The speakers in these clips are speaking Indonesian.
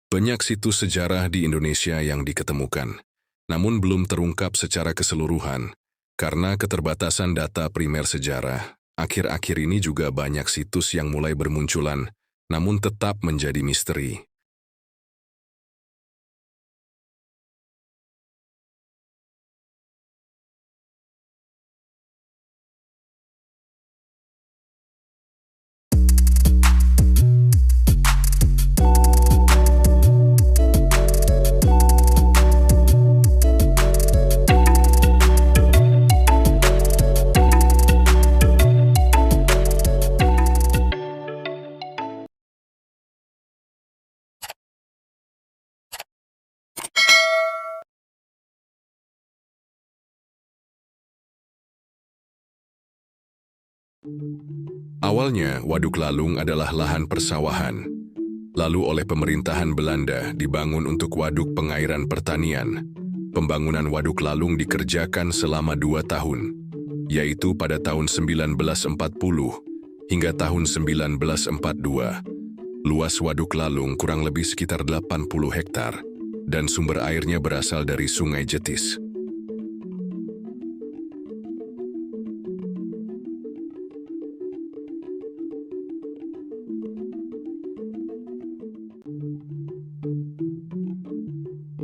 Banyak situs sejarah di Indonesia yang diketemukan, namun belum terungkap secara keseluruhan. Karena keterbatasan data primer sejarah, akhir-akhir ini juga banyak situs yang mulai bermunculan, namun tetap menjadi misteri. Awalnya, Waduk Lalung adalah lahan persawahan. Lalu oleh pemerintahan Belanda dibangun untuk waduk pengairan pertanian. Pembangunan Waduk Lalung dikerjakan selama 2 tahun, yaitu pada tahun 1940 hingga tahun 1942. Luas Waduk Lalung kurang lebih sekitar 80 hektar, dan sumber airnya berasal dari Sungai Jetis.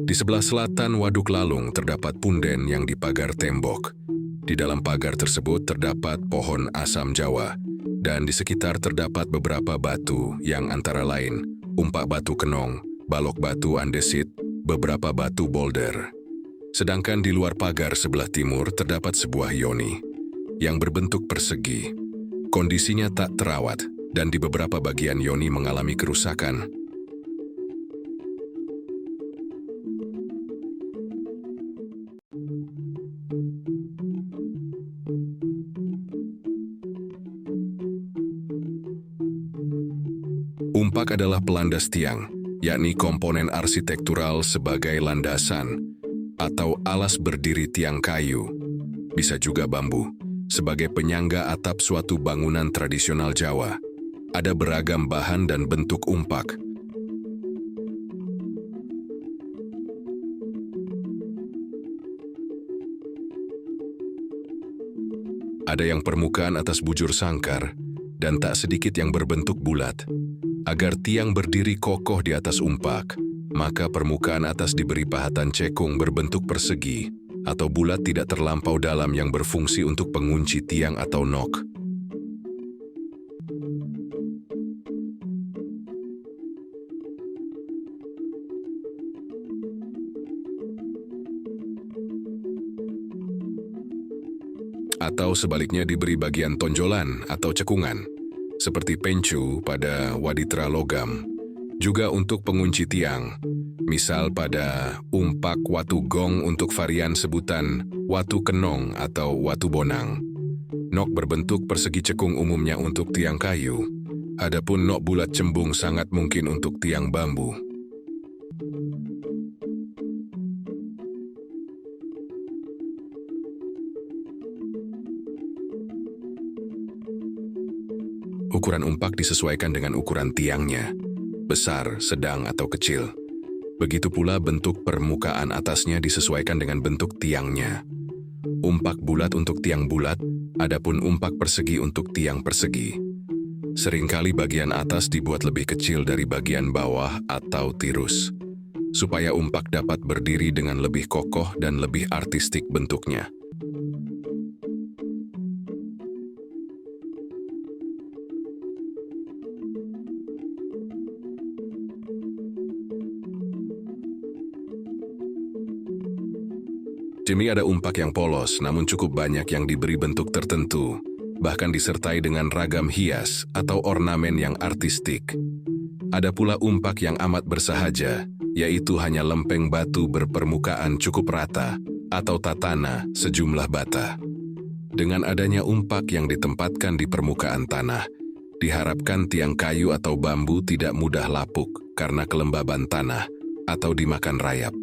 Di sebelah selatan Waduk Lalung terdapat punden yang dipagar tembok. Di dalam pagar tersebut terdapat pohon asam Jawa, dan di sekitar terdapat beberapa batu yang antara lain umpak batu kenong, balok batu andesit, beberapa batu boulder. Sedangkan di luar pagar sebelah timur terdapat sebuah yoni yang berbentuk persegi. Kondisinya tak terawat, dan di beberapa bagian yoni mengalami kerusakan. Umpak adalah pelandas tiang, yakni komponen arsitektural sebagai landasan atau alas berdiri tiang kayu, bisa juga bambu, sebagai penyangga atap suatu bangunan tradisional Jawa. Ada beragam bahan dan bentuk umpak. Ada yang permukaan atas bujur sangkar, dan tak sedikit yang berbentuk bulat. Agar tiang berdiri kokoh di atas umpak, maka permukaan atas diberi pahatan cekung berbentuk persegi atau bulat tidak terlampau dalam yang berfungsi untuk pengunci tiang atau nok. Atau sebaliknya diberi bagian tonjolan atau cekungan, seperti pencu pada waditra logam, juga untuk pengunci tiang, misal pada umpak watu gong untuk varian sebutan watu kenong atau watu bonang. Nok berbentuk persegi cekung umumnya untuk tiang kayu, adapun nok bulat cembung sangat mungkin untuk tiang bambu. Ukuran umpak disesuaikan dengan ukuran tiangnya, besar, sedang, atau kecil. Begitu pula bentuk permukaan atasnya disesuaikan dengan bentuk tiangnya. Umpak bulat untuk tiang bulat, adapun umpak persegi untuk tiang persegi. Seringkali bagian atas dibuat lebih kecil dari bagian bawah atau tirus, supaya umpak dapat berdiri dengan lebih kokoh dan lebih artistik bentuknya. Demi ada umpak yang polos, namun cukup banyak yang diberi bentuk tertentu, bahkan disertai dengan ragam hias atau ornamen yang artistik. Ada pula umpak yang amat bersahaja, yaitu hanya lempeng batu berpermukaan cukup rata atau tatana sejumlah bata. Dengan adanya umpak yang ditempatkan di permukaan tanah, diharapkan tiang kayu atau bambu tidak mudah lapuk karena kelembaban tanah atau dimakan rayap.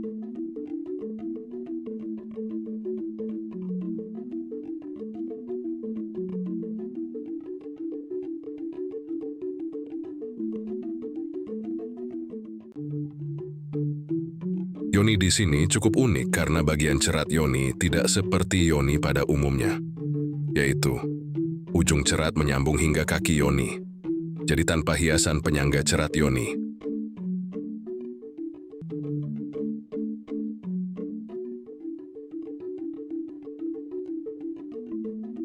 Yoni di sini cukup unik karena bagian cerat yoni tidak seperti yoni pada umumnya, yaitu ujung cerat menyambung hingga kaki yoni, jadi tanpa hiasan penyangga cerat yoni.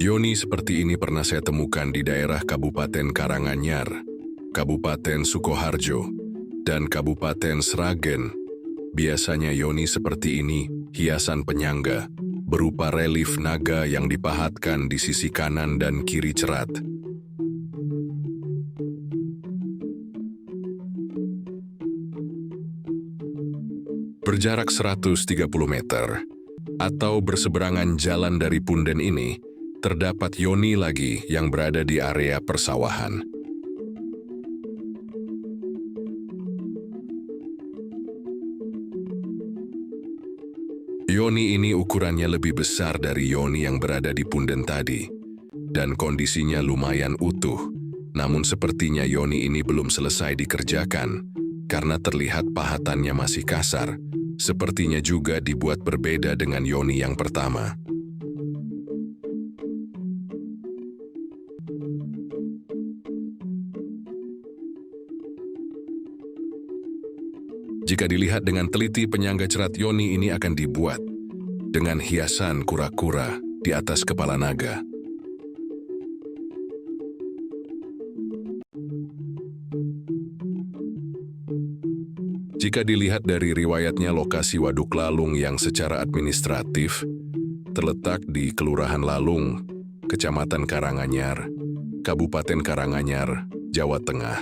Yoni seperti ini pernah saya temukan di daerah Kabupaten Karanganyar, Kabupaten Sukoharjo, dan Kabupaten Sragen. Biasanya yoni seperti ini, hiasan penyangga, berupa relief naga yang dipahatkan di sisi kanan dan kiri cerat. Berjarak 130 meter, atau berseberangan jalan dari punden ini, terdapat yoni lagi yang berada di area persawahan. Yoni ini ukurannya lebih besar dari yoni yang berada di punden tadi, dan kondisinya lumayan utuh. Namun sepertinya yoni ini belum selesai dikerjakan, karena terlihat pahatannya masih kasar. Sepertinya juga dibuat berbeda dengan yoni yang pertama. Jika dilihat dengan teliti, penyangga cerat yoni ini akan dibuat dengan hiasan kura-kura di atas kepala naga. Jika dilihat dari riwayatnya, lokasi Waduk Lalung yang secara administratif terletak di Kelurahan Lalung, Kecamatan Karanganyar, Kabupaten Karanganyar, Jawa Tengah.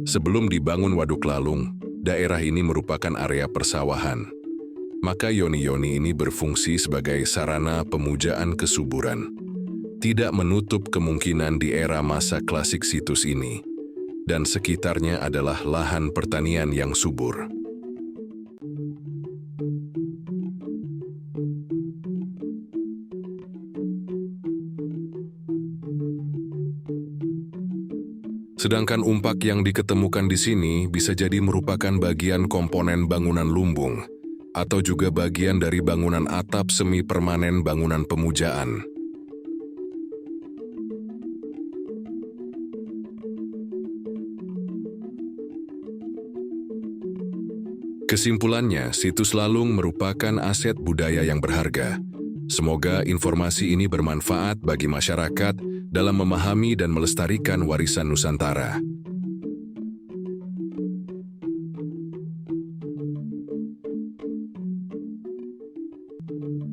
Sebelum dibangun Waduk Lalung, daerah ini merupakan area persawahan. Maka yoni-yoni ini berfungsi sebagai sarana pemujaan kesuburan. Tidak menutup kemungkinan di era masa klasik situs ini dan sekitarnya adalah lahan pertanian yang subur. Sedangkan umpak yang diketemukan di sini bisa jadi merupakan bagian komponen bangunan lumbung atau juga bagian dari bangunan atap semi permanen bangunan pemujaan. Kesimpulannya, situs Lalung merupakan aset budaya yang berharga. Semoga informasi ini bermanfaat bagi masyarakat dalam memahami dan melestarikan warisan Nusantara.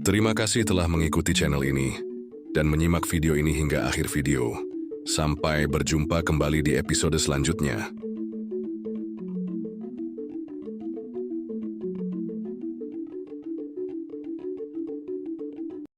Terima kasih telah mengikuti channel ini dan menyimak video ini hingga akhir video. Sampai berjumpa kembali di episode selanjutnya.